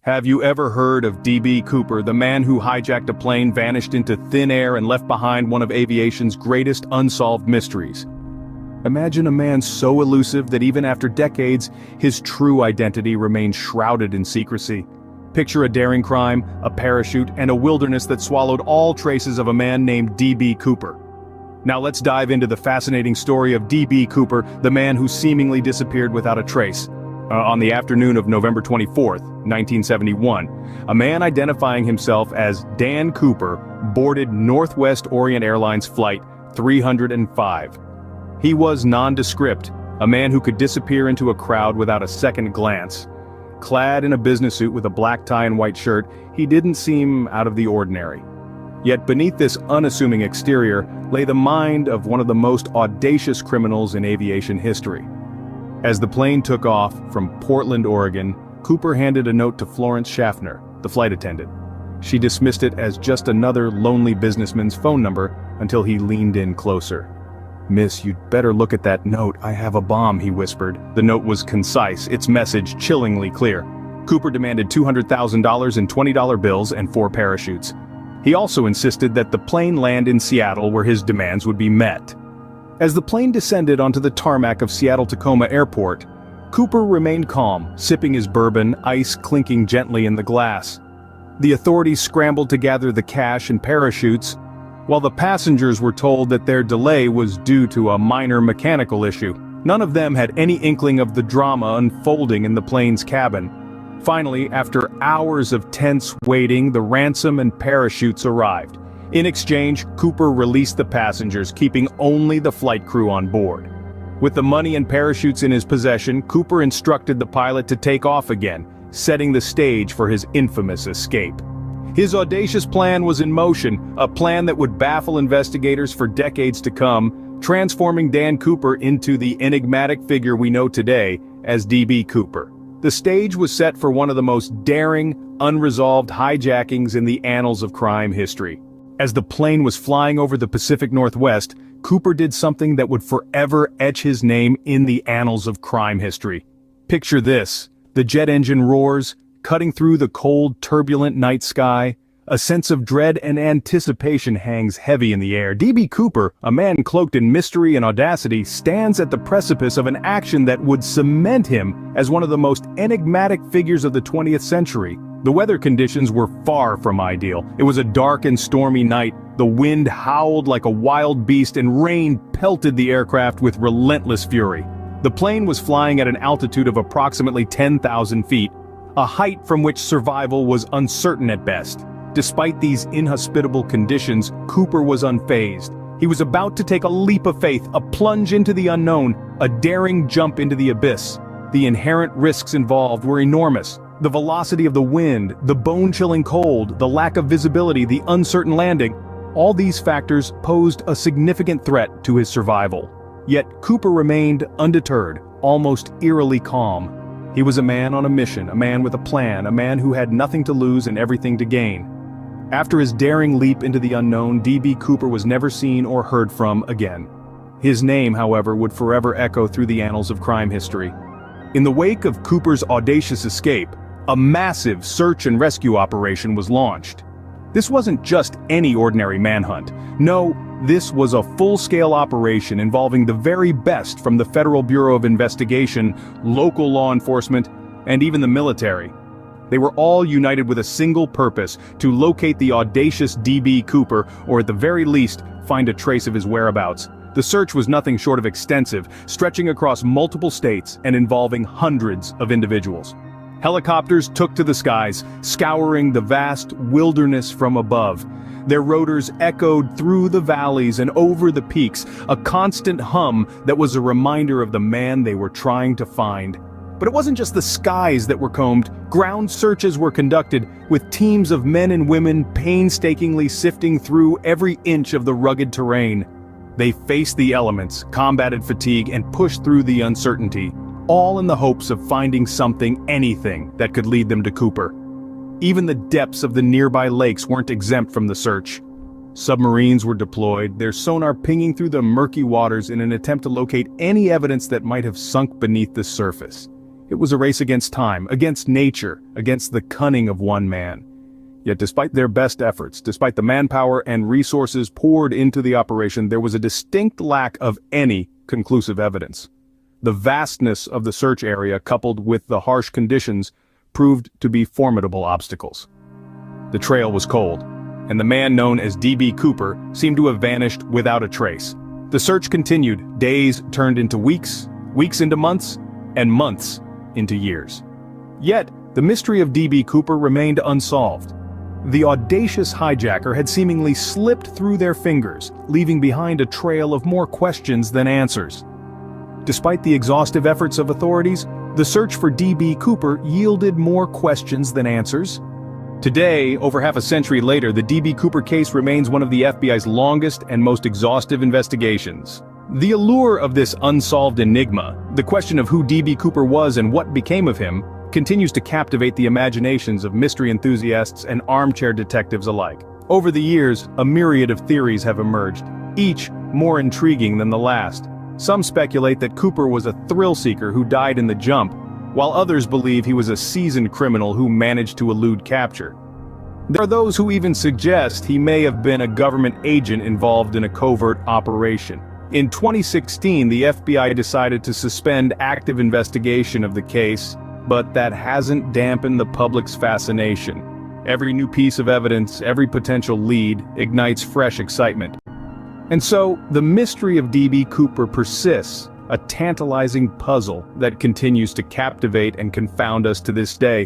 Have you ever heard of D.B. Cooper, the man who hijacked a plane, vanished into thin air, and left behind one of aviation's greatest unsolved mysteries? Imagine a man so elusive that even after decades, his true identity remains shrouded in secrecy. Picture a daring crime, a parachute, and a wilderness that swallowed all traces of a man named D.B. Cooper. Now let's dive into the fascinating story of D.B. Cooper, the man who seemingly disappeared without a trace. On the afternoon of November 24th, 1971, a man identifying himself as Dan Cooper boarded Northwest Orient Airlines Flight 305. He was nondescript, a man who could disappear into a crowd without a second glance. Clad in a business suit with a black tie and white shirt, he didn't seem out of the ordinary. Yet beneath this unassuming exterior lay the mind of one of the most audacious criminals in aviation history. As the plane took off from Portland, Oregon, Cooper handed a note to Florence Schaffner, the flight attendant. She dismissed it as just another lonely businessman's phone number until he leaned in closer. "Miss, you'd better look at that note. I have a bomb," he whispered. The note was concise, its message chillingly clear. Cooper demanded $200,000 in $20 bills and 4 parachutes. He also insisted that the plane land in Seattle where his demands would be met. As the plane descended onto the tarmac of Seattle-Tacoma Airport, Cooper remained calm, sipping his bourbon, ice clinking gently in the glass. The authorities scrambled to gather the cash and parachutes, while the passengers were told that their delay was due to a minor mechanical issue. None of them had any inkling of the drama unfolding in the plane's cabin. Finally, after hours of tense waiting, the ransom and parachutes arrived. In exchange, Cooper released the passengers, keeping only the flight crew on board. With the money and parachutes in his possession, Cooper instructed the pilot to take off again, setting the stage for his infamous escape. His audacious plan was in motion, a plan that would baffle investigators for decades to come, transforming Dan Cooper into the enigmatic figure we know today as D.B. Cooper. The stage was set for one of the most daring, unresolved hijackings in the annals of crime history. As the plane was flying over the Pacific Northwest, Cooper did something that would forever etch his name in the annals of crime history. Picture this: the jet engine roars, cutting through the cold, turbulent night sky. A sense of dread and anticipation hangs heavy in the air. D.B. Cooper, a man cloaked in mystery and audacity, stands at the precipice of an action that would cement him as one of the most enigmatic figures of the 20th century. The weather conditions were far from ideal. It was a dark and stormy night. The wind howled like a wild beast and rain pelted the aircraft with relentless fury. The plane was flying at an altitude of approximately 10,000 feet, a height from which survival was uncertain at best. Despite these inhospitable conditions, Cooper was unfazed. He was about to take a leap of faith, a plunge into the unknown, a daring jump into the abyss. The inherent risks involved were enormous. The velocity of the wind, the bone-chilling cold, the lack of visibility, the uncertain landing, all these factors posed a significant threat to his survival. Yet Cooper remained undeterred, almost eerily calm. He was a man on a mission, a man with a plan, a man who had nothing to lose and everything to gain. After his daring leap into the unknown, D.B. Cooper was never seen or heard from again. His name, however, would forever echo through the annals of crime history. In the wake of Cooper's audacious escape, a massive search and rescue operation was launched. This wasn't just any ordinary manhunt. No, this was a full-scale operation involving the very best from the Federal Bureau of Investigation, local law enforcement, and even the military. They were all united with a single purpose: to locate the audacious D.B. Cooper, or at the very least, find a trace of his whereabouts. The search was nothing short of extensive, stretching across multiple states and involving hundreds of individuals. Helicopters took to the skies, scouring the vast wilderness from above. Their rotors echoed through the valleys and over the peaks, a constant hum that was a reminder of the man they were trying to find. But it wasn't just the skies that were combed. Ground searches were conducted, with teams of men and women painstakingly sifting through every inch of the rugged terrain. They faced the elements, combated fatigue, and pushed through the uncertainty, all in the hopes of finding something, anything, that could lead them to Cooper. Even the depths of the nearby lakes weren't exempt from the search. Submarines were deployed, their sonar pinging through the murky waters in an attempt to locate any evidence that might have sunk beneath the surface. It was a race against time, against nature, against the cunning of one man. Yet despite their best efforts, despite the manpower and resources poured into the operation, there was a distinct lack of any conclusive evidence. The vastness of the search area, coupled with the harsh conditions, proved to be formidable obstacles. The trail was cold, and the man known as D.B. Cooper seemed to have vanished without a trace. The search continued. Days turned into weeks, weeks into months, and months into years. Yet, the mystery of D.B. Cooper remained unsolved. The audacious hijacker had seemingly slipped through their fingers, leaving behind a trail of more questions than answers. Despite the exhaustive efforts of authorities, the search for D.B. Cooper yielded more questions than answers. Today, over half a century later, the D.B. Cooper case remains one of the FBI's longest and most exhaustive investigations. The allure of this unsolved enigma, the question of who D.B. Cooper was and what became of him, continues to captivate the imaginations of mystery enthusiasts and armchair detectives alike. Over the years, a myriad of theories have emerged, each more intriguing than the last. Some speculate that Cooper was a thrill-seeker who died in the jump, while others believe he was a seasoned criminal who managed to elude capture. There are those who even suggest he may have been a government agent involved in a covert operation. In 2016, the FBI decided to suspend active investigation of the case, but that hasn't dampened the public's fascination. Every new piece of evidence, every potential lead, ignites fresh excitement. And so, the mystery of D.B. Cooper persists, a tantalizing puzzle that continues to captivate and confound us to this day.